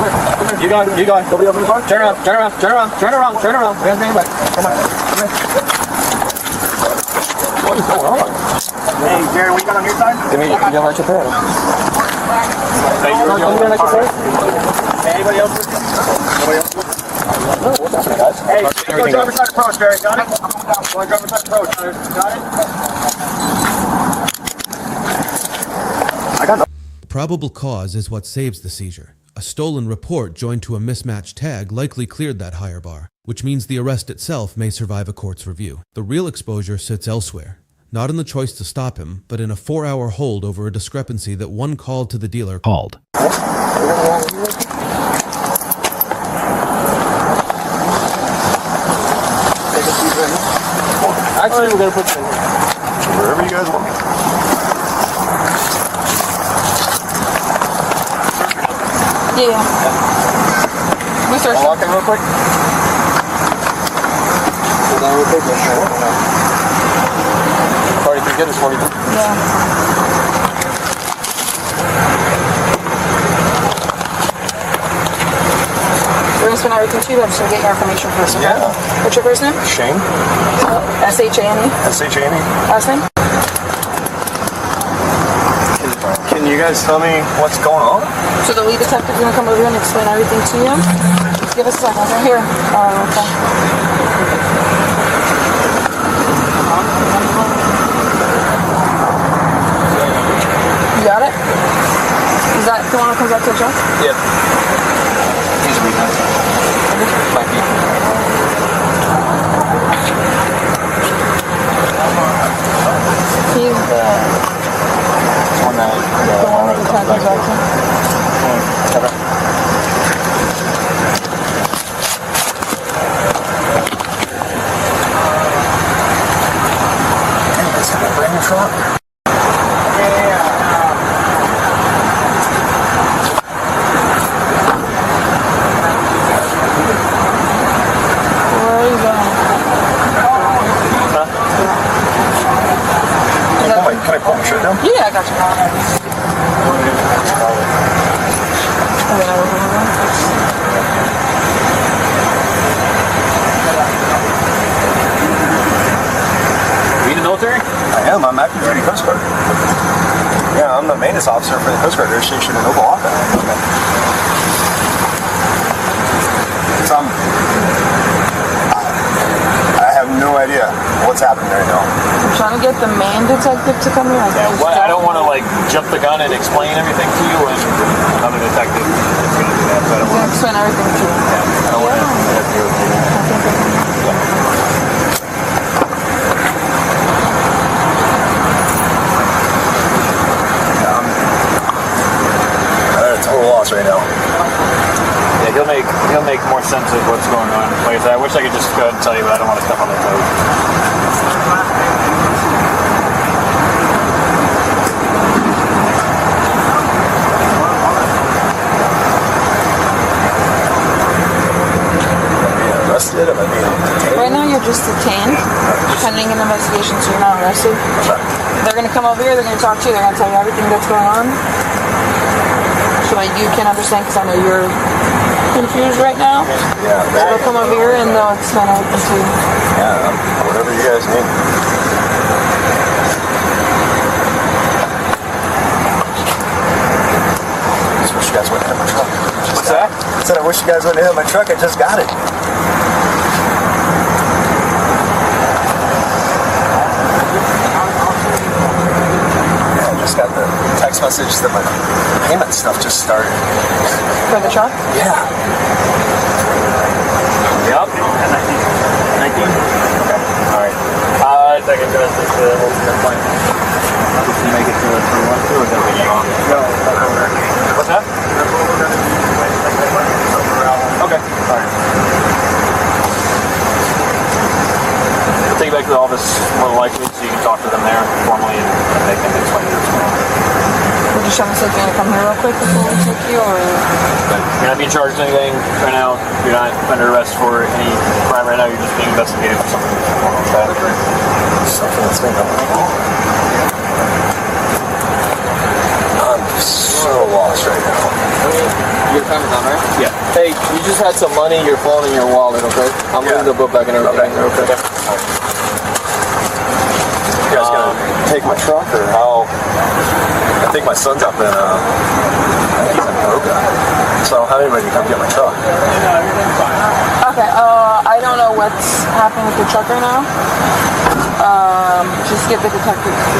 You going. Nobody open the door? Turn around. We have to back. Come on. What is going on? Hey, Jerry, what you got on your side? Give me an extra pair. Anybody else? Nobody else? What's happening, guys? Hey, go driver's side approach, Barry. Got it? Going driver's side approach. Got it? I got no. Probable cause is what saves the seizure. A stolen report joined to a mismatched tag likely cleared that higher bar, which means the arrest itself may survive a court's review. The real exposure sits elsewhere. Not in the choice to stop him, but in a 4-hour hold over a discrepancy that one call to the dealer called. Actually, we're going to put you in here. Wherever you guys want. Yeah. We search. I'll walk in real quick. Hold on real quick. 43, get this 42. Yeah. We're going to spend everything to you. I'm just going to get your information first. Okay? Yeah. What's your first name? Shane. S-H-A-N-E. S-H-A-N-E. Last name? Can you guys tell me what's going on? So the lead detective's going to come over here and explain everything to you. Just give us a second. Okay, here. Okay. You got it? Is that the one that comes out to the chest? Yep. He's reading it. Might be. He's the one that the detective back here. Hey, this is a brand new truck. Yeah, I got you. Are you in the military? I am. I'm active duty Coast Guard. Yeah, I'm the maintenance officer for the Coast Guard Air Station in Oklahoma. I have no idea what's happening right now. I'm trying to get the main detective to come here. I don't want to jump the gun and explain everything to you when I'm a detective. It's going to do that, so I don't want to explain everything to you. I don't want to interfere with you. I'm at a total loss right now. Yeah, he'll make more sense of what's going on. Like I said, I wish I could just go ahead and tell you, but I don't want to step on their toes. Arrested? Am I being detained? Right now you're just detained, pending an investigation, so you're not arrested. They're going to come over here, they're going to talk to you, they're going to tell you everything that's going on. So that you can understand, because I know you're confused right now. Yeah. They'll come over here and they'll explain everything to you. Yeah, whatever you guys need. I just wish you guys wouldn't hit my truck. What's that? I said I wish you guys wouldn't hit my truck. I just got it. Yeah, I just got the text message that my payment stuff just started. For the truck? Yeah. Yep. 19. Okay. All right. I think it's just the ultimate point. Did you make it to the 1-2 or is that what you want? No. What's that? Okay. All right. We'll take you back to the office more than likely so you can talk to them there formally and they can explain it. We're just trying to see if you're going to come here real quick before we take you, or... You're not being charged with anything right now. You're not under arrest for any crime right now. You're just being investigated for something that's going on with that. Something that's been going on. so lost right now. Your time is on, right? Yeah. Hey, you just had some money, your phone, and your wallet, okay? I'm leaving the book bag and everything. Okay. You guys gonna take my truck or how? I think my son's up in, he's in Boca. So I don't have anybody to come get my truck. Okay, I don't know what's happening with the truck right now. Just get the detective to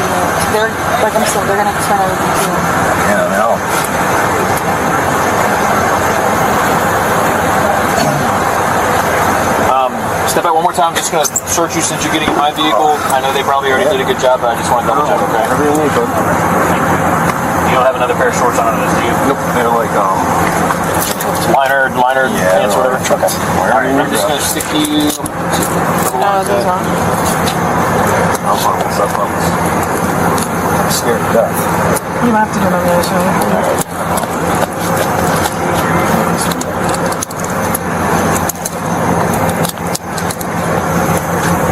they're, like I'm saying, they're gonna explain everything to you. Yeah, I know. Step out one more time. I'm just going to search you since you're getting in my vehicle. I know they probably already did a good job, but I just want to double check, okay? Whatever you need, bud. You don't have another pair of shorts on under this, do you? Nope. They're like, Liner pants or whatever? Okay. Alright, I'm just going to stick you... No, those aren't. I'm on what's up, I'm scared to death. You might have to do it on the other side.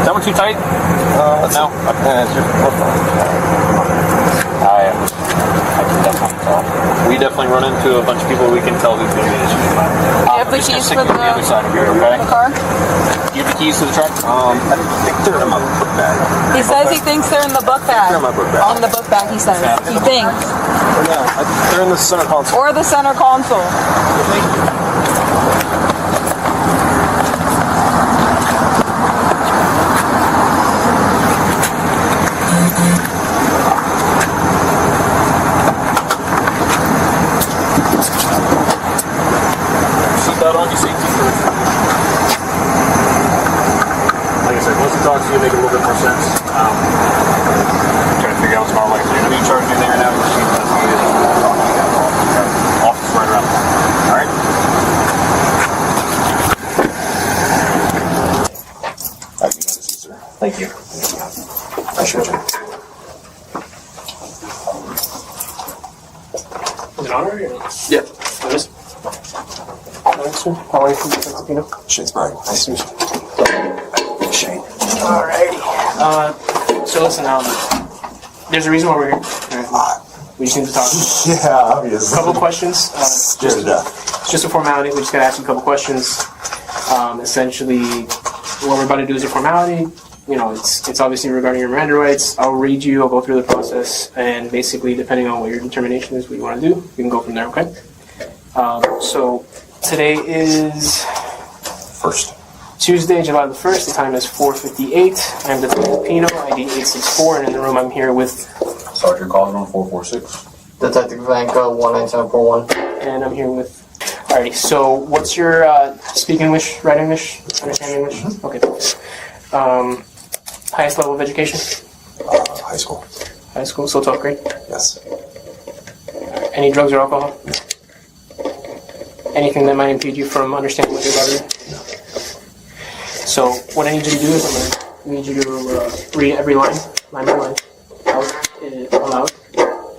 That one too tight? No. I can definitely tell. We definitely run into a bunch of people we can tell who's going to be an issue. You have the keys for the other side of here, okay? car? You have the keys to the truck? I think they're in my book bag. He says he thinks they're in the book bag. They're in my book bag. On the book bag, he says. He thinks. No, they're in the center console. Or the center console. Seatbelt on, your safety first. Like I said, once he talks to you, make it a little bit more sense. Trying to figure out what's going on. Like, you're going to be charged in there now. Office right around. All right? Thank you. Appreciate you. Is it on already? Yeah. It is? How are you from Filipino? Shane's Brian. Nice to meet you. Shane. Alrighty. So listen, there's a reason why we're here. We just need to talk. Yeah, obviously. A couple questions. Scared to death. It's just a formality. We just gotta ask you a couple questions. Essentially, what we're about to do is a formality. You know, it's obviously regarding your Miranda rights. I'll read you. I'll go through the process, and basically, depending on what your determination is, what you want to do, we can go from there. Okay. So today is Tuesday, July the 1st. The time is 4:58. I'm Detective Pino, ID 864, and in the room I'm here with Sergeant Cosmo 446. Detective Vanka 19741. and I'm here with. Alrighty. So, what's your speak English, write English, understand English? Okay. Highest level of education? High school. High school, so 12th grade. Yes. Any drugs or alcohol? Anything that might impede you from understanding what you're about to do? No. So, what I need you to do is I'm going to need you to read every line by line, out aloud,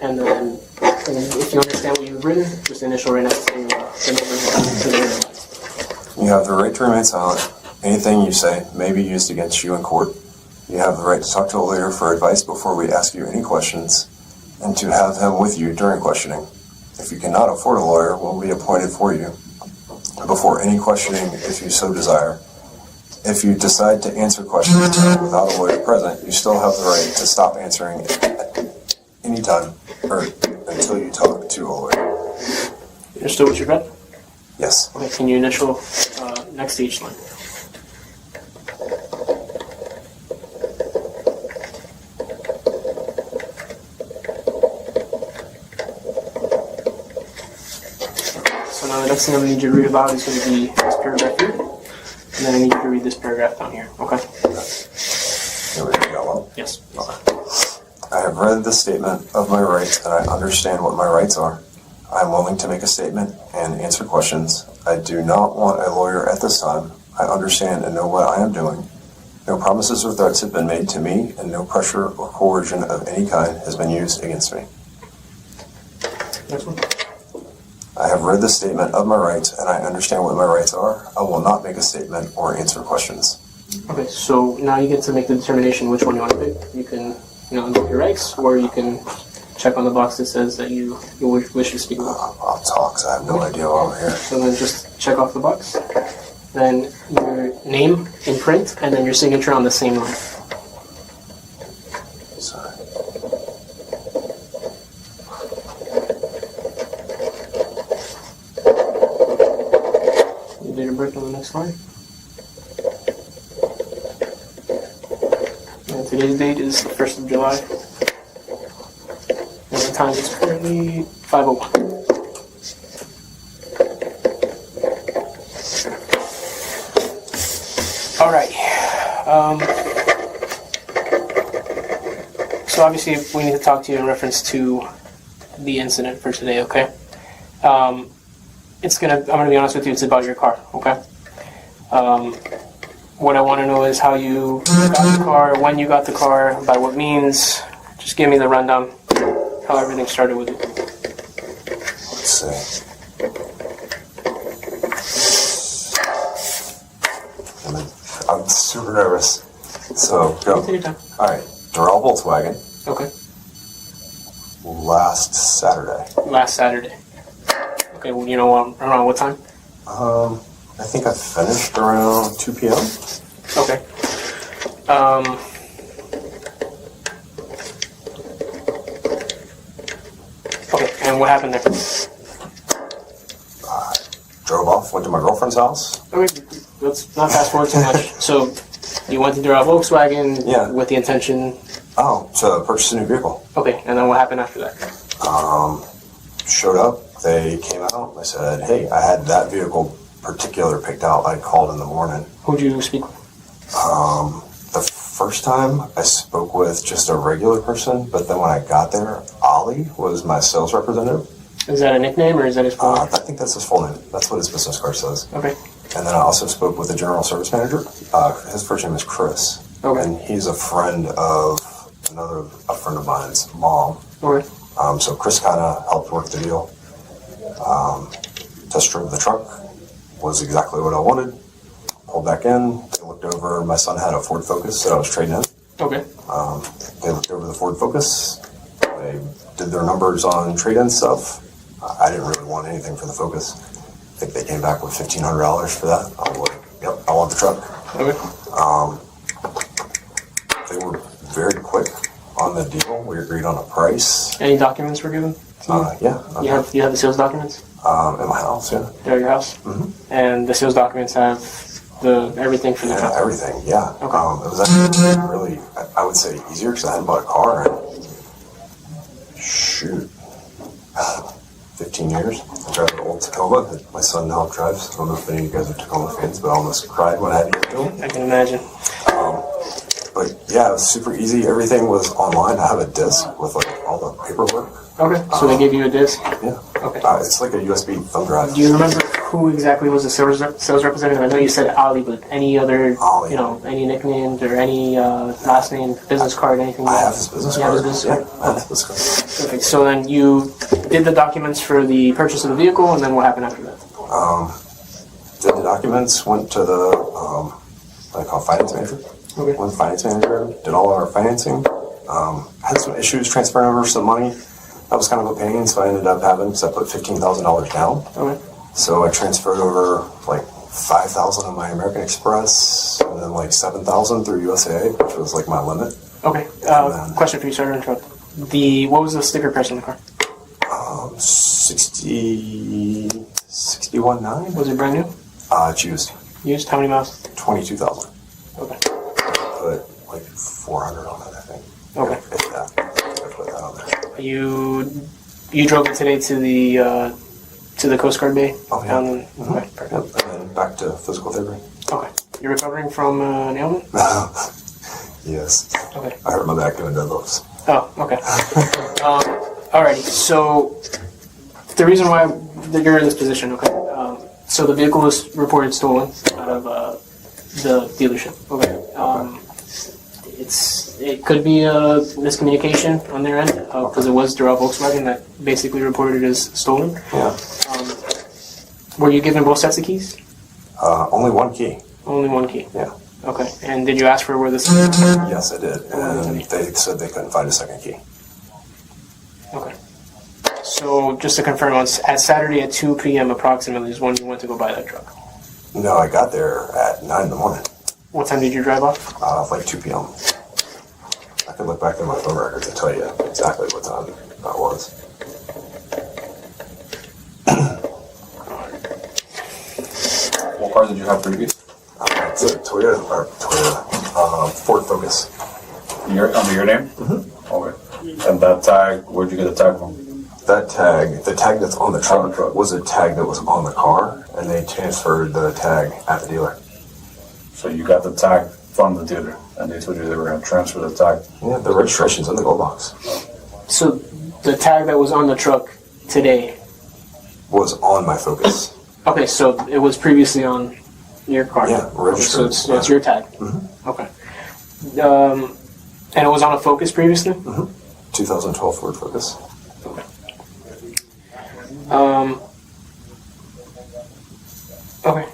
and then if you understand what you've written, just initial right next to the numbers to the lines. You have the right to remain silent. Anything you say may be used against you in court. You have the right to talk to a lawyer for advice before we ask you any questions, and to have him with you during questioning. If you cannot afford a lawyer, we'll be appointed for you before any questioning if you so desire. If you decide to answer questions without a lawyer present, you still have the right to stop answering at any time or until you talk to a lawyer. You understood what you read? Yes. Okay, can you initial next to each line? So now the next thing I'm going to need you to read about is going to be this paragraph here. And then I need you to read this paragraph down here, okay? Here we go. Yes. Okay. I have read the statement of my rights and I understand what my rights are. I am willing to make a statement and answer questions. I do not want a lawyer at this time. I understand and know what I am doing. No promises or threats have been made to me, and no pressure or coercion of any kind has been used against me. Next one. I have read the statement of my rights and I understand what my rights are. I will not make a statement or answer questions. Okay, so now you get to make the determination which one you want to pick. You can, invoke your rights, or you can check on the box that says that you wish to speak about. I'll talk, 'cause I have no idea why I'm here. So then just check off the box. Then your name in print, and then your signature on the same line. Sorry. Your date of birth on the next line. And today's date is the 1st of July. And the time is currently 5:01. All right. So obviously we need to talk to you in reference to the incident for today, okay? I'm gonna be honest with you, it's about your car, okay? What I want to know is how you got the car, when you got the car, by what means. Just give me the rundown, how everything started with it. Let's see. I'm super nervous. So, go. Take your time. Alright. Doral Volkswagen. Okay. Last Saturday. Last Saturday. Okay, well, you know around what time? I think I finished around 2 p.m. Okay. Okay, and what happened there? Drove off, went to my girlfriend's house. Okay, let's not fast forward too much. So, you went to Broward Volkswagen Yeah. with the intention. Oh, to purchase a new vehicle. Okay, and then what happened after that? Showed up, they came out, they said, hey, I had that vehicle particular picked out. I called in the morning. Who'd you speak with? The first time I spoke with just a regular person, but then when I got there, Ollie was my sales representative. Is that a nickname or is that his full I name? think that's his full name. That's what his business card says. Okay. And then I also spoke with the general service manager. His first name is Chris. Okay. And he's a friend of a friend of mine's mom. Okay. So Chris kind of helped work the deal. Test drove the truck. Was exactly what I wanted. Pulled back in. They looked over. My son had a Ford Focus that I was trading in. Okay. They looked over the Ford Focus. They did their numbers on trade-in stuff. I didn't really want anything for the Focus. I think they came back with $1,500 for that. I was like, yep, I want the truck. Okay. They were very quick on the deal. We agreed on a price. Any documents were given? Yeah. You have the sales documents? In my house, yeah. They're at your house? Mm-hmm. And the sales documents have everything for the Yeah, truck? everything, yeah. Okay. It was actually really, I would say, easier because I hadn't bought a car in, 15 years. I drive an old Tacoma that my son now drives. I don't know if any of you guys are Tacoma fans, but I almost cried when I had to get to him. I can imagine. But yeah, it was super easy. Everything was online. I have a disc with like all the paperwork. Okay, so they gave you a disc? Yeah. Okay. It's like a USB thumb drive. Do you remember who exactly was the sales representative? I know you said Ali, but any other, Ali. any nicknames or any last name, business card, anything? I have his business You card. have his business Yeah, card? I have his business card. Perfect. So then you did the documents for the purchase of the vehicle, and then what happened after that? Did the documents, went to the, what I call finance manager. Okay. Went to finance manager, did all of our financing. Had some issues transferring over some money. That was kind of a pain, so I ended up having, because I put $15,000 down. Okay. So I transferred over like $5,000 on my American Express, and then like $7,000 through USAA, which was like my limit. Okay. Question for you, sorry to interrupt. What was the sticker price on the car? 61.9. Was it brand new? It's used. Used? How many miles? 22,000. Okay. Put like 400 on it, I think. Okay. If that. I put that on there. You drove it today to the Coast Guard Bay? Oh, yeah. Okay, Yep, perfect. and then back to physical therapy. Okay. You're recovering from an ailment? Yes. Okay. I hurt my back doing deadlifts. Oh, okay. Alrighty, so the reason why that you're in this position, okay? So the vehicle was reported stolen out of the dealership. Okay. It could be a miscommunication on their end because it was Doral Volkswagen that basically reported it as stolen. Yeah. Were you given both sets of keys? Only one key. Only one key. Yeah. Okay. And did you ask for where this? Yes, I did. And they said they couldn't find a second key. So just to confirm, at Saturday at 2 p.m. approximately is when you went to go buy that truck. No, I got there at 9 in the morning, What time did you drive off? like 2 p.m. I could look back in my phone records and tell you exactly what time that was. What car did you have previous? It's a Toyota, Ford Focus. Under your name? Mm-hmm. Okay. And that tag, where'd you get the tag from? That tag, the tag that's on the truck was a tag that was on the car, and they transferred the tag at the dealer. So you got the tag from the dealer, and they told you they were going to transfer the tag? Yeah, the registration's in the glove box. So the tag that was on the truck today. Was on my Focus. Okay, so it was previously on your car. Yeah, registered. So it's your tag. Mm-hmm. Okay. And it was on a Focus previously? Mm-hmm. 2012 Ford Focus. Okay.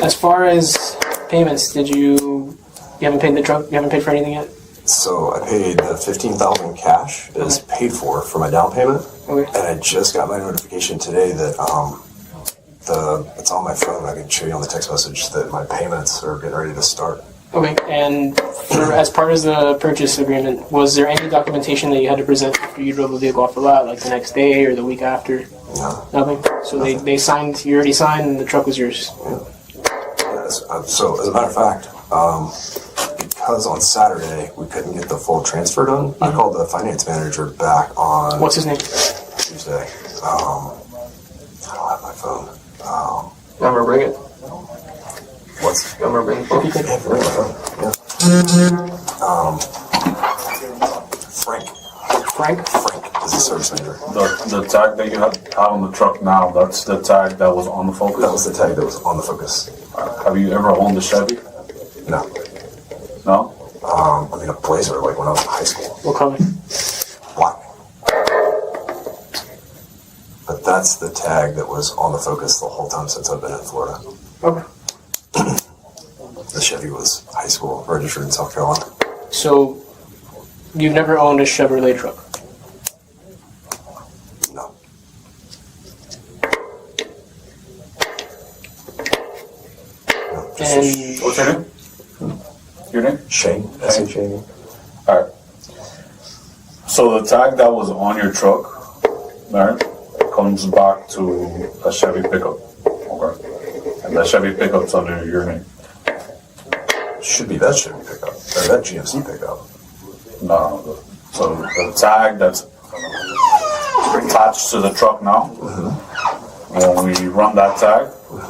As far as payments, you haven't paid the truck? You haven't paid for anything yet? So I paid the $15,000 cash is paid for my down payment, Okay. and I just got my notification today that it's on my phone. I can show you on the text message that my payments are getting ready to start. Okay, and as part of the purchase agreement, was there any documentation that you had to present after you drove the vehicle off the lot, like the next day or the week after? No. Nothing? So they signed, you already signed, and the truck was yours? So as a matter of fact, because on Saturday we couldn't get the full transfer done, I called the finance manager back on What's his name? Tuesday. I don't have my phone. Remember, bring it. What's Remember, bring the phone. Frank. Frank? Frank is the service manager. The tag that you have on the truck now, that's the tag that was on the Focus? That was the tag that was on the Focus. Have you ever owned a Chevy? No. No? I mean a Blazer, like when I was in high school. What color? Black. But that's the tag that was on the Focus the whole time since I've been in Florida. Okay. The Chevy was high school, registered in South Carolina. So, you've never owned a Chevrolet truck? No. No, just And What's your name? Your name? Shane. S-H-A-N. Alright. So the tag that was on your truck, right, comes back to a Chevy pickup. Okay. And that Chevy pickup's under your name. Should be that Chevy pickup, or that GMC pickup. No. So the tag that's attached to the truck now, when we run that tag,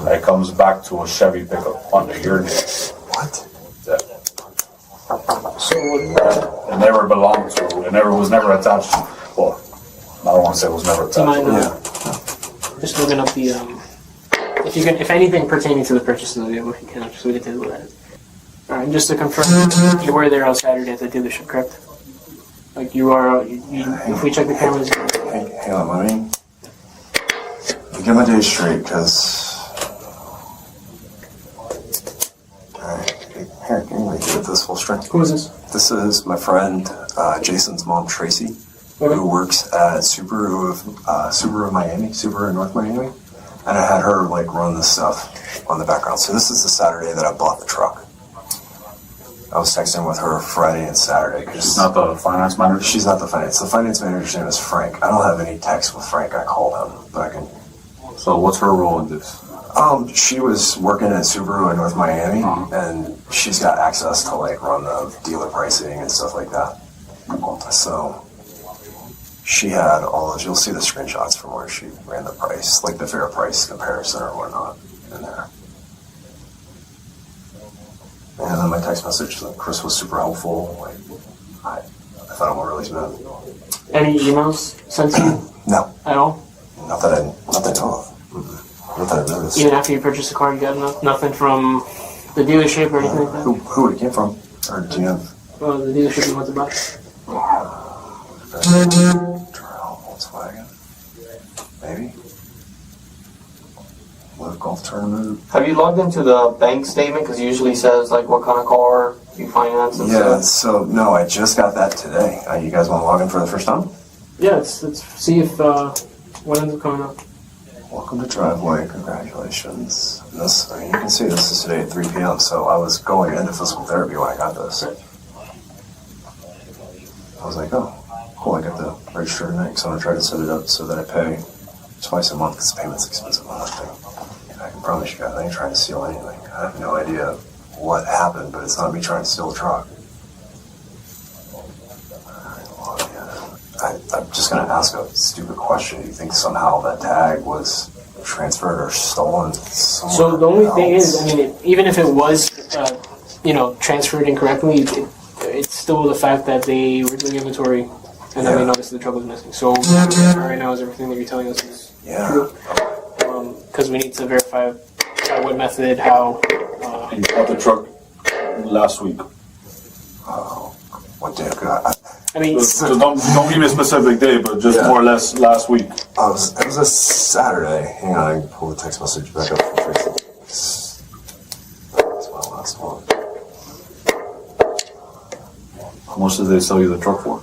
it comes back to a Chevy pickup under your name. What? Yeah. so It never belonged to, was never attached to, well, I don't want to say it was never do you mind attached. just looking up the, if anything pertaining to the purchase of the vehicle, if you can, just so we can take a look at it. Alright, just to confirm, you were there on Saturday at the dealership, correct? Like you are, if we check the cameras. Hang on, let me get my days straight, because... Alright, here, can you give it this full strength? Who is this? This is my friend Jason's mom, Tracy, who works at Subaru in North Miami, and I had her run this stuff on the background. So this is the Saturday that I bought the truck. I was texting with her Friday and Saturday. She's not the finance manager? She's not the finance. The finance manager's name is Frank. I don't have any text with Frank. I called him, but I can. So what's her role in this? She was working at Subaru in North Miami, and she's got access to run the dealer pricing and stuff like that. So she had all those. You'll see the screenshots from where she ran the price, like the fair price comparison or whatnot, in there. And then my text message, Chris was super helpful. I thought I'm really good. Any emails sent to you No, at all? not that I know of. Not that I've noticed. Even after you purchased the car, you got nothing from the dealership or anything like that? Who would it came from? Or do you have? The dealership you want to buy? Volkswagen? Maybe? Live golf tournament? Have you logged into the bank statement? Because it usually says what kind of car you finance and Yeah, stuff. so no, I just got that today. You guys want to log in for the first time? Yeah, let's see if what ends up coming up. Welcome to driveway. Congratulations. This, I mean, you can see this is today at 3 p.m. So I was going into physical therapy when I got this. I was like, oh, cool. I got the register tonight. So I'm gonna try to set it up so that I pay twice a month because the payment's expensive on that thing. And I can promise you guys, I ain't trying to steal anything. I have no idea what happened, but it's not me trying to steal a truck. I'm just going to ask a stupid question. Do you think somehow that tag was transferred or stolen somewhere So the only thing else? is, I mean, even if it was, transferred incorrectly, it's still the fact that they were doing inventory and then they noticed the truck was missing. So right now is everything that you're telling us is true. Because we need to verify by what method, how. You bought the truck last week. Oh, what day? I mean, So don't give me a specific day, but just more or less last week. It was a Saturday. Hang on, I can pull the text message back up from Facebook. That's my last one. How much did they sell you the truck for?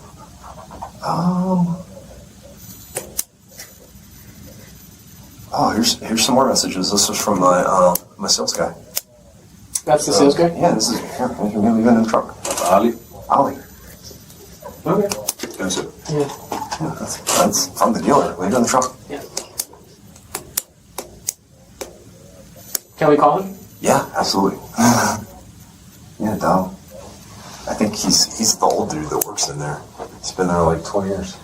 Oh, here's some more messages. This was from my sales guy. that's the sales guy? Yeah, this is here. You can leave it in the truck. Ali? Ollie. Okay. That's it. Yeah, that's from the dealer. Leave it in the truck. Yeah. Can we call him? Yeah, absolutely. Yeah, Dom. I think he's the old dude that works in there. He's been there like 20 years.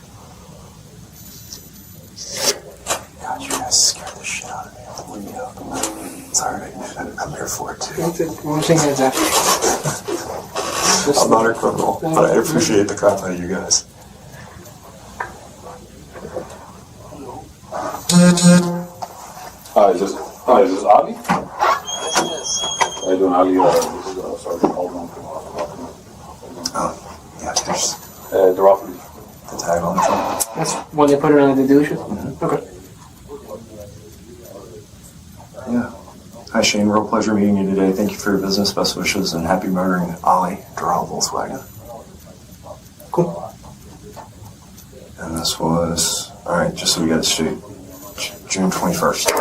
God, you guys scared the shit out of me. I'll leave you up. It's alright. I'm here for it too. We're shaking hands after. I'm not a criminal, but I appreciate the crap out of you guys. Hi, is this Ali? How you doing, Ali? This is Sergeant Alden. Oh, yeah, there's The Roffman. the tag on the truck. That's when they put it on the dealership? Okay. Yeah. Hi Shane, real pleasure meeting you today. Thank you for your business, best wishes, and happy murdering Ollie, Doral Volkswagen. Cool. And this was, alright, just so we got it straight, June 21st.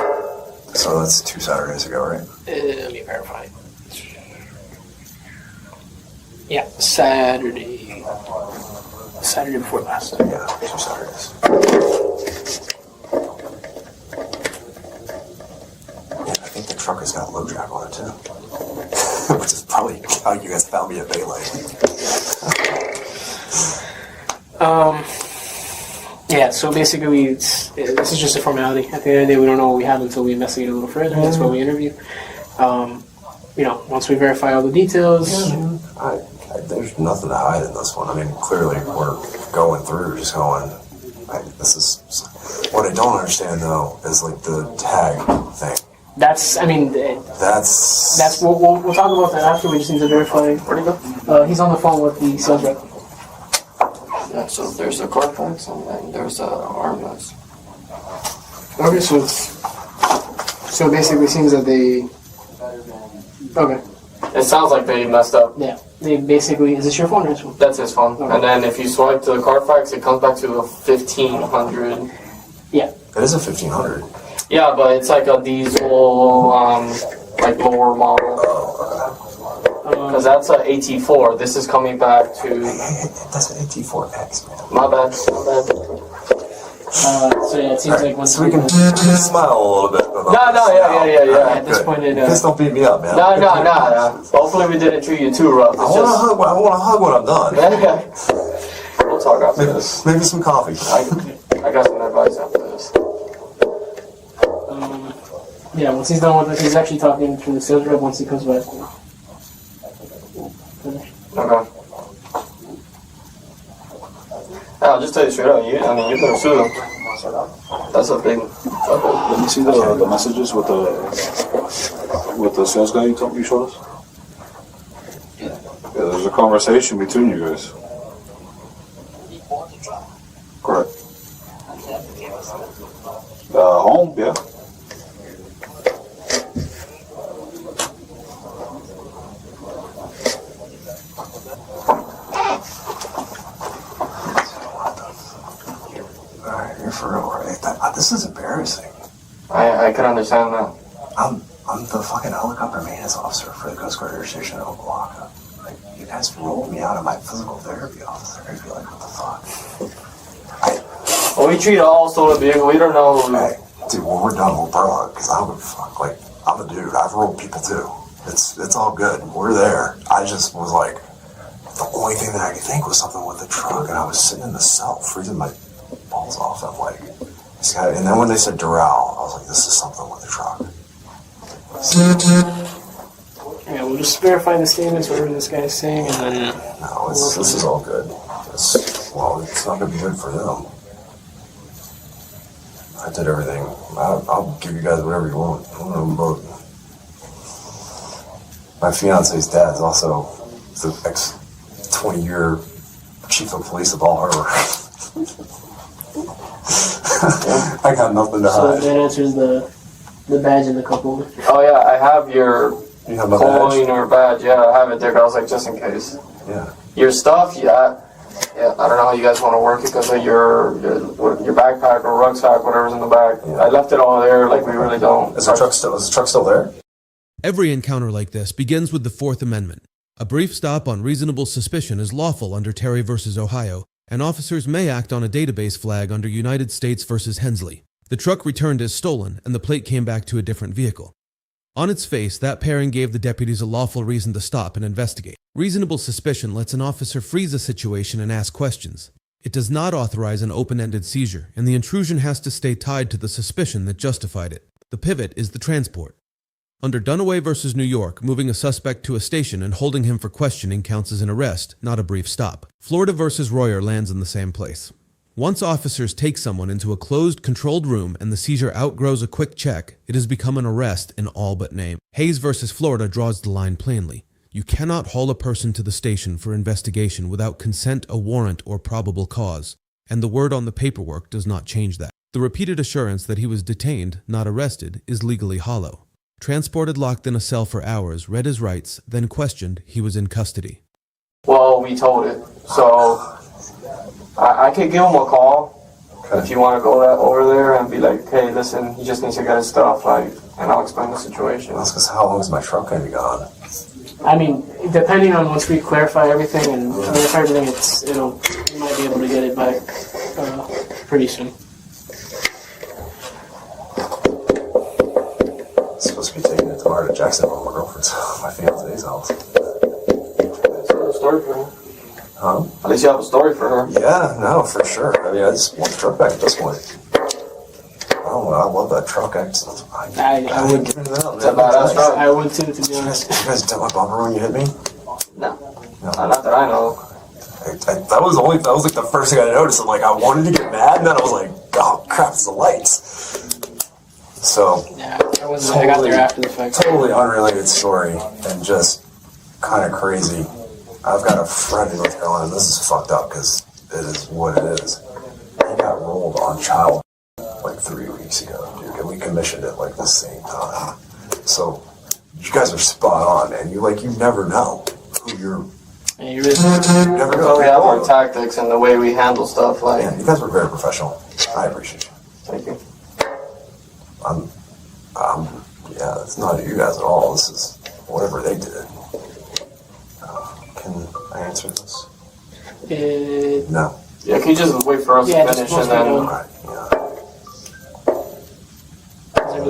So that's 2 Saturdays ago, right? Let me verify. Yeah, Saturday. Saturday before last. Yeah, 2 Saturdays. Yeah, I think the truck has got low jack on it too. Which is probably how you guys found me at Bay lately. Yeah, so basically this is just a formality. At the end of the day, we don't know what we have until we investigate a little further. That's why we interview. Once we verify all the details. There's nothing to hide in this one. I mean, clearly we're going through, just going, this is, what I don't understand though, is like the tag thing. That's we'll talk about that after. We just need to verify. Where'd he go? He's on the phone with the sales rep. Yeah, so there's a Carfax and then there's a armrest. Okay, so basically it seems that they. Okay. It sounds like they messed up. Yeah. They basically. Is this your phone or his phone? That's his phone. Okay. And then if you swipe to the Carfax, it comes back to a 1500. Yeah. It is a 1500. Yeah, but it's like a diesel, like lower model. Because that's a AT4. This is coming back to. That's an AT4X, man. My bad. So yeah, it seems like once So we can smile a little bit. Yeah. at this point it. Please don't beat me up, man. No. Hopefully we didn't treat you too rough. I want to hug when I'm done. We'll talk after this. Maybe some coffee. I got some advice after this. Yeah, once he's done with this, he's actually talking to the sales rep once he comes back. Okay. I'll just tell you straight up, you're gonna sue them. That's a big. Let me see the messages with the sales guy you showed us. Yeah, there's a conversation between you guys. Correct. Home, yeah. can understand that. I'm the fucking helicopter maintenance officer for the Coast Guard Air Station in Oklahoma. Like, you guys rolled me out of my physical therapy officer. I'd be like, what the fuck? Well, we treat all stolen vehicles. We don't know. Hey, dude, when we're done, we'll burn because I don't give a fuck. Like, I'm a dude. I've rolled people too. It's all good. We're there. I just was like, the only thing that I could think was something with the truck, and I was sitting in the cell freezing my balls off. I'm like, this guy. And then when they said Doral, I was like, this is something with the truck. Yeah, we'll just verify the statements, whatever this guy's saying, and then... No, this is all good. It's not going to be good for them. I did everything. I'll give you guys whatever you want. One of them both. My fiance's dad's also the ex-20-year chief of police of Ball Harbor. I got nothing to hide. So that answers the badge and the couple. Oh yeah, I have your You have my coin badge? or badge. Yeah, I have it there. I was like, just in case. Yeah. Your stuff, yeah. I don't know how you guys want to work it because of your backpack or rucksack, whatever's in the back. Yeah. I left it all there. Like we really don't. Is the truck still there? Every encounter like this begins with the Fourth Amendment. A brief stop on reasonable suspicion is lawful under Terry v. Ohio, and officers may act on a database flag under United States v. Hensley. The truck returned as stolen, and the plate came back to a different vehicle. On its face, that pairing gave the deputies a lawful reason to stop and investigate. Reasonable suspicion lets an officer freeze a situation and ask questions. It does not authorize an open-ended seizure, and the intrusion has to stay tied to the suspicion that justified it. The pivot is the transport. Under Dunaway v. New York, moving a suspect to a station and holding him for questioning counts as an arrest, not a brief stop. Florida v. Royer lands in the same place. Once officers take someone into a closed, controlled room and the seizure outgrows a quick check, it has become an arrest in all but name. Hayes v. Florida draws the line plainly. You cannot haul a person to the station for investigation without consent, a warrant, or probable cause, and the word on the paperwork does not change that. The repeated assurance that he was detained, not arrested, is legally hollow. Transported locked in a cell for hours, read his rights, then questioned, he was in custody. Well, we told it, so I could give him a call if you want to go over there and be like, hey, listen, he just needs to get his stuff, like, and I'll explain the situation. That's because how long is my truck going to be gone? I mean, depending on once we clarify everything and verify everything, you might be able to get it back pretty soon. I'm supposed to be taking it tomorrow to Jacksonville, my girlfriend's, my fiance's house. At least you have a story for her. Huh? At least you have a story for her. Yeah, no, for sure. I mean, I just want the truck back at this point. Oh, I love that truck. I would give it to them. It's a badass truck. I would too, to be honest. You guys did my bumper when you hit me? No. Not that I know. That was like the first thing I noticed. I'm like, I wanted to get mad, and then I was like, oh crap, it's the lights. So, Yeah, I got there after the fact. totally unrelated story, and just kind of crazy. I've got a friend who was going, and this is fucked up because it is what it is. He got rolled on child like 3 weeks ago, dude, and we commissioned it like the same time. So, you guys are spot on, and you never know who you're. Yeah, you really You never know. We have our tactics and the way we handle stuff, like. Yeah, you guys were very professional. I appreciate you. Thank you. Yeah, it's not you guys at all. This is whatever they did. Can I answer this? No. Yeah, can you just wait for us Yeah, to just finish and then. Alright, yeah.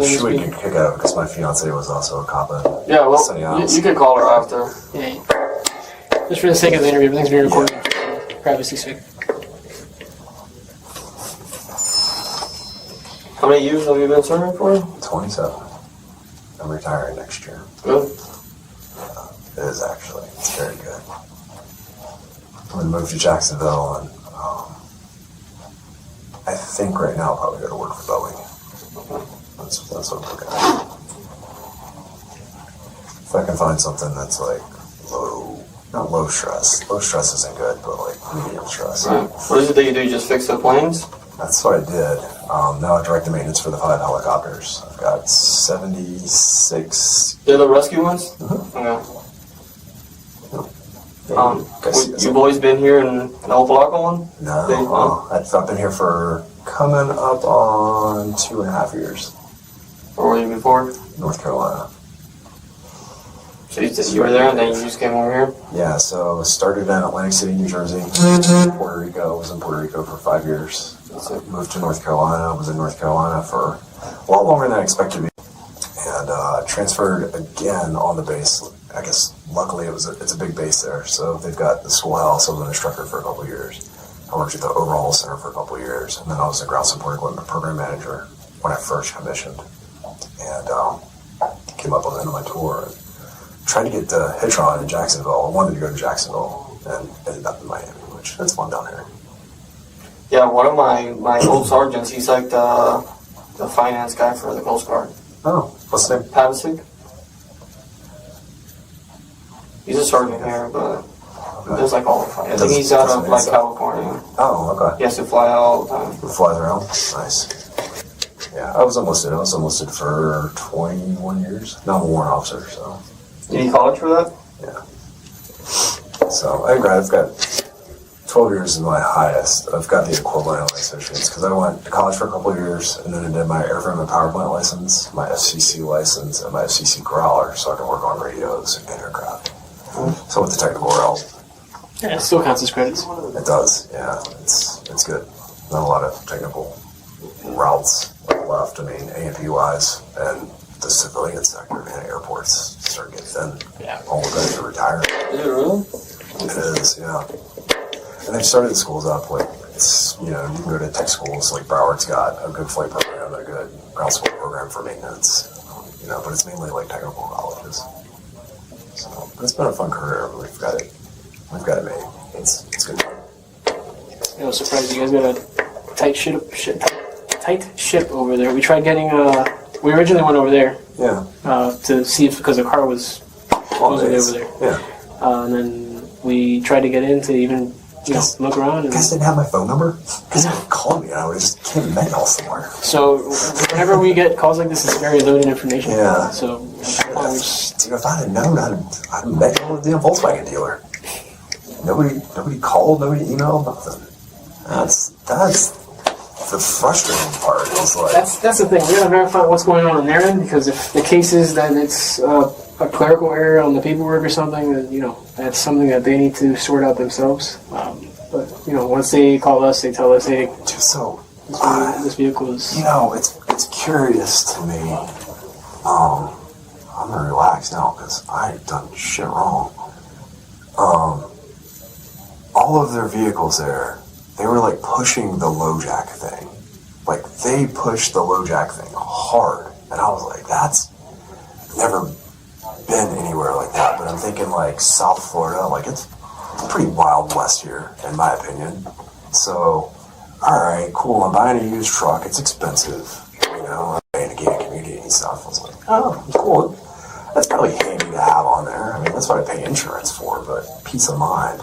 She would get kicked out because my fiance was also a cop at Yeah, Sunny well, Isles. you could call her after. Yeah. Just for the sake of the interview, everything's being recorded. Privacy sake. How many years have you been serving for? 27. I'm retiring next year. Good. It is actually. It's very good. I'm going to move to Jacksonville, and I think right now I'll probably go to work for Boeing. That's what I'm looking at. If I can find something that's like not low stress. Low stress isn't good, but like medium stress. Right. What is it that you do? You just fix the planes? That's what I did. Now I direct the maintenance for the 5 helicopters. I've got 76. They're the rescue ones? Mm-hmm. Okay. You've always been here in Opelika one? No, I've been here for coming up on 2.5 years. Where were you before? North Carolina. So you were there and then you just came over here? Yeah, so started in Atlantic City, New Jersey. Puerto Rico. Was in Puerto Rico for 5 years. Moved to North Carolina. Was in North Carolina for a lot longer than I expected to be. And transferred again on the base. I guess luckily it's a big base there, so they've got the schoolhouse. I was an instructor for a couple of years. I worked at the overhaul center for a couple of years, and then I was a ground support equipment program manager when I first commissioned. And came up on the end of my tour and tried to get the Hitron in Jacksonville. I wanted to go to Jacksonville and ended up in Miami, which that's fun down here. Yeah, one of my old sergeants, he's like the finance guy for the Coast Guard. Oh, what's his name? Pavasic. He's a sergeant here, but he does like all the flights. I think he's out of like California. Oh, okay. He has to fly out all the time. He flies around? Nice. Yeah, I was enlisted for 21 years. Now I'm a warrant officer, so. You need college for that? Yeah. So I've got 12 years is my highest. I've got the equivalent of my associates because I went to college for a couple of years and then I did my airframe and power plant license, my FCC license, and my FCC growler so I can work on radios and aircraft. So with the technical route. Yeah, it still counts as credits. It does, yeah. It's good. Not a lot of technical routes left. I mean, A&P wise, and the civilian sector, man, airports start getting thin. Yeah. All the guys are retiring. Is it really? It is, yeah. And they've started the schools up, like, it's, you know, you can go to tech schools, like Broward's got a good flight program, a good ground support program for maintenance, you know, but it's mainly like technical colleges. So, but it's been a fun career. We've got it made. It's good. I was surprised you guys got a tight ship over there. We tried getting we originally went over there. Yeah. To see if, because the car was supposedly over there. Yeah. And then we tried to get in to even look around. You guys didn't have my phone number? Because you called me and I would just came met y'all somewhere. So whenever we get calls like this, it's very limited information. Yeah. So Dude, if I had known, I'd have met y'all at the Volkswagen dealer. Nobody called, nobody emailed, nothing. That's the frustrating part. Is like that's the thing. We gotta verify what's going on their end, because if the case is that it's a clerical error on the paperwork or something, then that's something that they need to sort out themselves. But once they call us, they tell us, hey, this vehicle is. It's curious to me. I'm gonna relax now because I ain't done shit wrong. All of their vehicles there, they were like pushing the low jack thing. Like they pushed the low jack thing hard. And I was like, that's never been anywhere like that. But I'm thinking like South Florida, like it's pretty wild west here, in my opinion. So, alright, cool, I'm buying a used truck, it's expensive. I'm in a gated community and stuff. I was like, oh, cool. That's probably handy to have on there. I mean, that's what I pay insurance for, but peace of mind.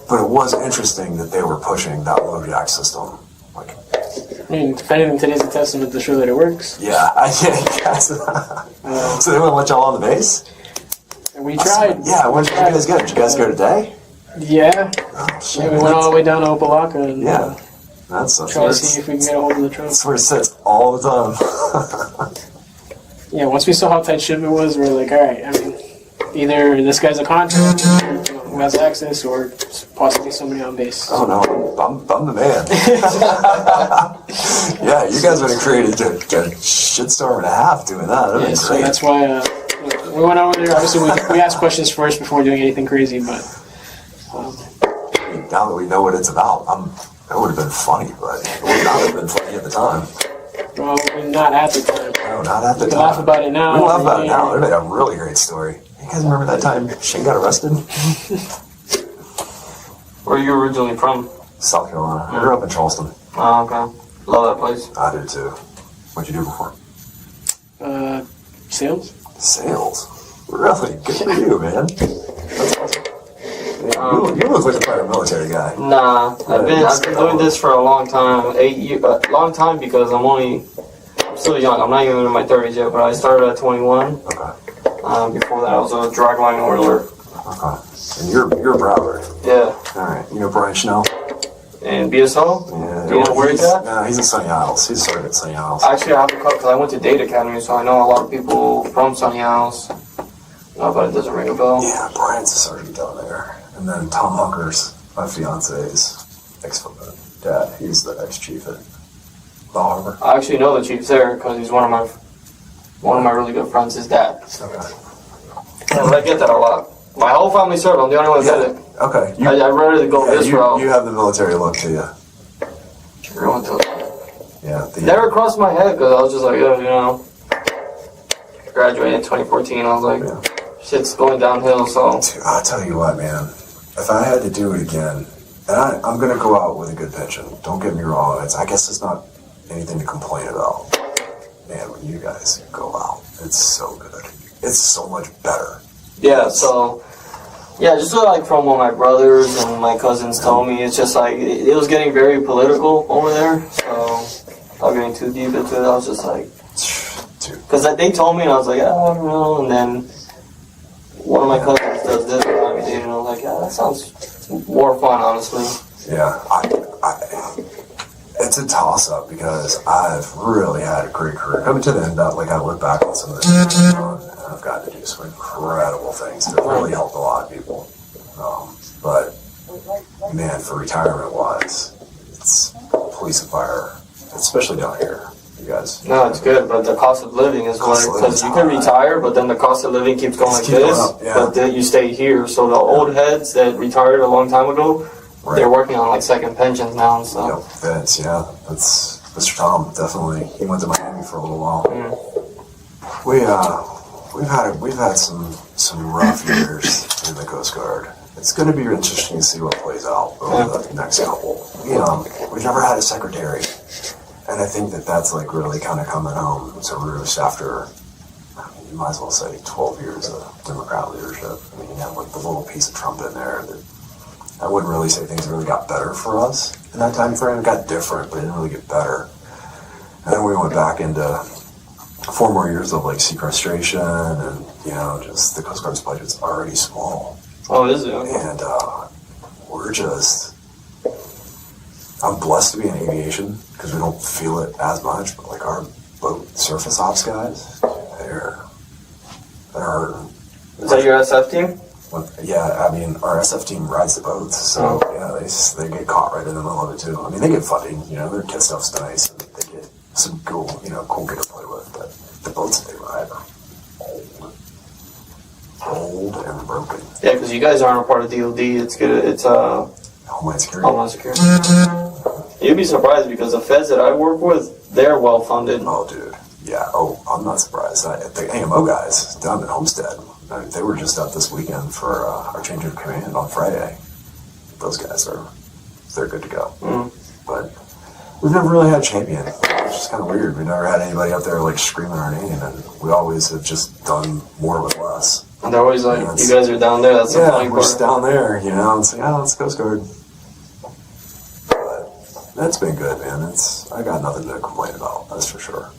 But it was interesting that they were pushing that low jack system. Like, I mean, if anything, today's a testament to show that it works. Yeah, I guess. So they wouldn't let y'all on the base? We tried. Yeah, when did you guys go? Did you guys go today? Yeah. Oh, shit. Yeah, we went all the way down to Opelika and that's try to see if we can get a hold of the truck. That's where it sits all the time. Yeah, once we saw how tight ship it was, we were like, all right, I mean, either this guy's a contractor who has access or possibly somebody on base. Oh, no, I'm the man. Yeah, you guys would have created a shitstorm and a half doing that. That would have been so great. that's why we went over there. Obviously, we asked questions first before doing anything crazy, but... now that we know what it's about, it would have been funny, but it would not have been funny at the time. Well, not at the time. No, not at the time. We laugh about it now. We laugh about it now. It would have been a really great story. You guys remember that time Shane got arrested? Where are you originally from? South Carolina. I grew up in Charleston. Oh, okay. Love that place. I did too. What'd you do before? Sales? Sales? Really? Good for you, man. That's awesome. You look like a prior military guy. Nah, I've been doing this for a long time. 8 years, long time because I'm still young. I'm not even in my 30s yet, but I started at 21. Okay. Before that, I was a dragline oiler. Okay. And you're Broward. Yeah. All right. You know Brian Schnell? In BSO? Yeah. Do you know where he's at? Nah, he's in Sunny Isles. He's a sergeant at Sunny Isles. Actually, I have to call because I went to Date Academy, so I know a lot of people from Sunny Isles. No, but it doesn't ring a bell. Yeah, Brian's a sergeant down there. And then Tom Hunker's my fiance's ex-footman. Dad, he's the ex-chief at the harbor. I actually know the chief there because he's one of my really good friends. His dad. Okay. And I get that a lot. My whole family served. I'm the only one that did it. Okay. I'd rather go this route. You have the military look to you. Everyone does. Yeah. Never crossed my head because I was just like, oh, you know, graduated in 2014. I was like, shit's going downhill. So Dude, I'll tell you what, man. If I had to do it again, and I'm gonna go out with a good pension. Don't get me wrong. I guess it's not anything to complain about. Man, when you guys go out, it's so good. It's so much better. yeah, so. Yeah, just like from what my brothers and my cousins told me, it's just like, it was getting very political over there, so without getting too deep into it, I was just like, because they told me, and I was like, I don't know, and then one of my cousins does this, and I was like, yeah, that sounds more fun, honestly. Yeah, it's a toss-up because I've really had a great career. Coming to the end, like I look back on some of the things I've done, and I've gotten to do some incredible things that really helped a lot of people. But man, for retirement-wise, it's police and fire, especially down here. You guys. No, it's good, but the cost of living is what, because you can retire, but then the cost of living keeps going like this, but then you stay here. So the old heads that retired a long time ago, they're working on like second pensions now and stuff. Yep, that's Mr. Tom, definitely. He went to Miami for a little while. We've had some rough years in the Coast Guard. It's going to be interesting to see what plays out over the next couple. You know, we've never had a secretary, and I think that's like really kind of coming home to roost after. You might as well say 12 years of Democrat leadership. I mean, you have like the little piece of Trump in there that. I wouldn't really say things really got better for us in that time frame. It got different, but it didn't really get better. And then we went back into 4 more years of like sequestration, and you know, just the Coast Guard's budget's already small. Oh, is it? And we're just. I'm blessed to be in aviation because we don't feel it as much. But like our boat surface ops guys, they're hurting. Is that your SF team? Yeah, I mean, our SF team rides the boats, so yeah, they get caught right in the middle of it too. I mean, they get funding, you know, their kit stuff's nice, and they get some cool gear to play with, but the boats that they ride are old and broken. Yeah, because you guys aren't a part of DOD. It's good. It's Homeland Security. Homeland Security. You'd be surprised because the feds that I work with, they're well funded. Oh, dude. Yeah. Oh, I'm not surprised. The AMO guys down in Homestead. They were just out this weekend for our change of command on Friday. Those guys they're good to go. But we've never really had a champion. It's just kind of weird. We never had anybody out there like screaming our name, and we always have just done more with less. And they're always like, you guys are down there. That's the funny we're just down there, you know. It's like, it's Coast Guard. But that's been good, man. I got nothing to complain about. That's for sure.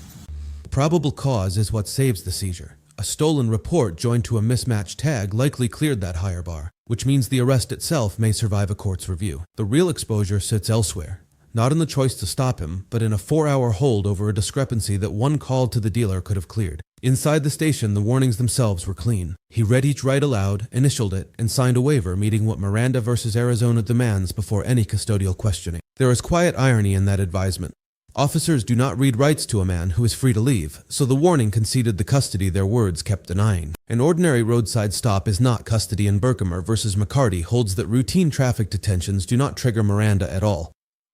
Probable cause is what saves the seizure. A stolen report joined to a mismatched tag likely cleared that higher bar, which means the arrest itself may survive a court's review. The real exposure sits elsewhere, not in the choice to stop him, but in a 4-hour hold over a discrepancy that one call to the dealer could have cleared. Inside the station, the warnings themselves were clean. He read each right aloud, initialed it, and signed a waiver meeting what Miranda versus Arizona demands before any custodial questioning. There is quiet irony in that advisement. Officers do not read rights to a man who is free to leave, so the warning conceded the custody their words kept denying. An ordinary roadside stop is not custody, and Berkemer versus McCarty holds that routine traffic detentions do not trigger Miranda at all.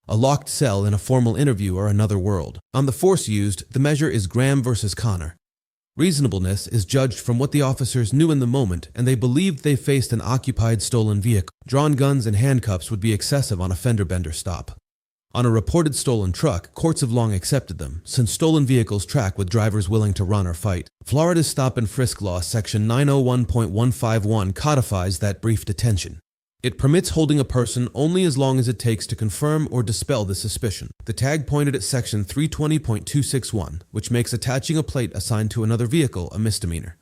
A locked cell and a formal interview are another world. On the force used, the measure is Graham versus Connor. Reasonableness is judged from what the officers knew in the moment, and they believed they faced an occupied stolen vehicle. Drawn guns and handcuffs would be excessive on a fender-bender stop. On a reported stolen truck, courts have long accepted them, since stolen vehicles track with drivers willing to run or fight. Florida's stop and frisk law, section 901.151, codifies that brief detention. It permits holding a person only as long as it takes to confirm or dispel the suspicion. The tag pointed at section 320.261, which makes attaching a plate assigned to another vehicle a misdemeanor.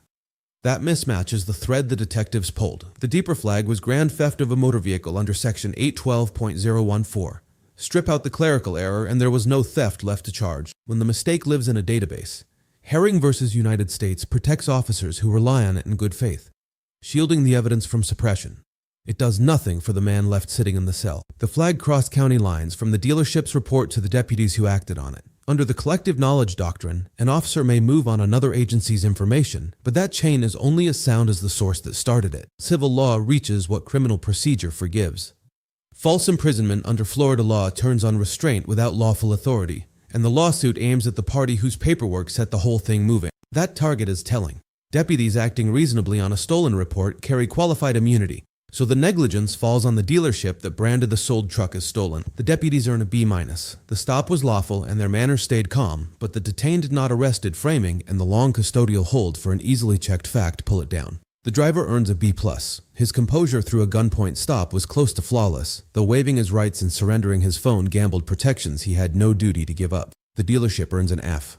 That mismatch is the thread the detectives pulled. The deeper flag was grand theft of a motor vehicle under section 812.014. Strip out the clerical error and there was no theft left to charge when the mistake lives in a database. Herring versus United States protects officers who rely on it in good faith, shielding the evidence from suppression. It does nothing for the man left sitting in the cell. The flag crossed county lines from the dealership's report to the deputies who acted on it. Under the collective knowledge doctrine, an officer may move on another agency's information, but that chain is only as sound as the source that started it. Civil law reaches what criminal procedure forgives. False imprisonment under Florida law turns on restraint without lawful authority, and the lawsuit aims at the party whose paperwork set the whole thing moving. That target is telling. Deputies acting reasonably on a stolen report carry qualified immunity, so the negligence falls on the dealership that branded the sold truck as stolen. The deputies earn a B-. The stop was lawful and their manner stayed calm, but the detained not arrested framing and the long custodial hold for an easily checked fact pull it down. The driver earns a B+. His composure through a gunpoint stop was close to flawless, though waiving his rights and surrendering his phone gambled protections he had no duty to give up. The dealership earns an F.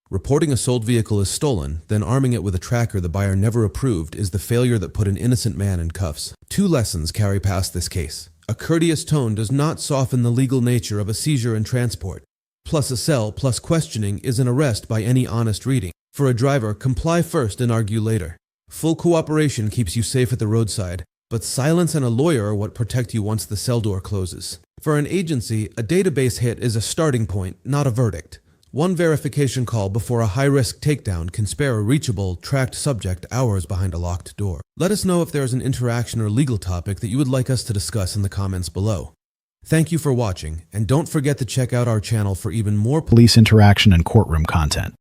Reporting a sold vehicle as stolen, then arming it with a tracker the buyer never approved is the failure that put an innocent man in cuffs. 2 lessons carry past this case. A courteous tone does not soften the legal nature of a seizure and transport. Plus a cell plus questioning is an arrest by any honest reading. For a driver, comply first and argue later. Full cooperation keeps you safe at the roadside, but silence and a lawyer are what protect you once the cell door closes. For an agency, a database hit is a starting point, not a verdict. One verification call before a high-risk takedown can spare a reachable, tracked subject hours behind a locked door. Let us know if there is an interaction or legal topic that you would like us to discuss in the comments below. Thank you for watching, and don't forget to check out our channel for even more police interaction and courtroom content.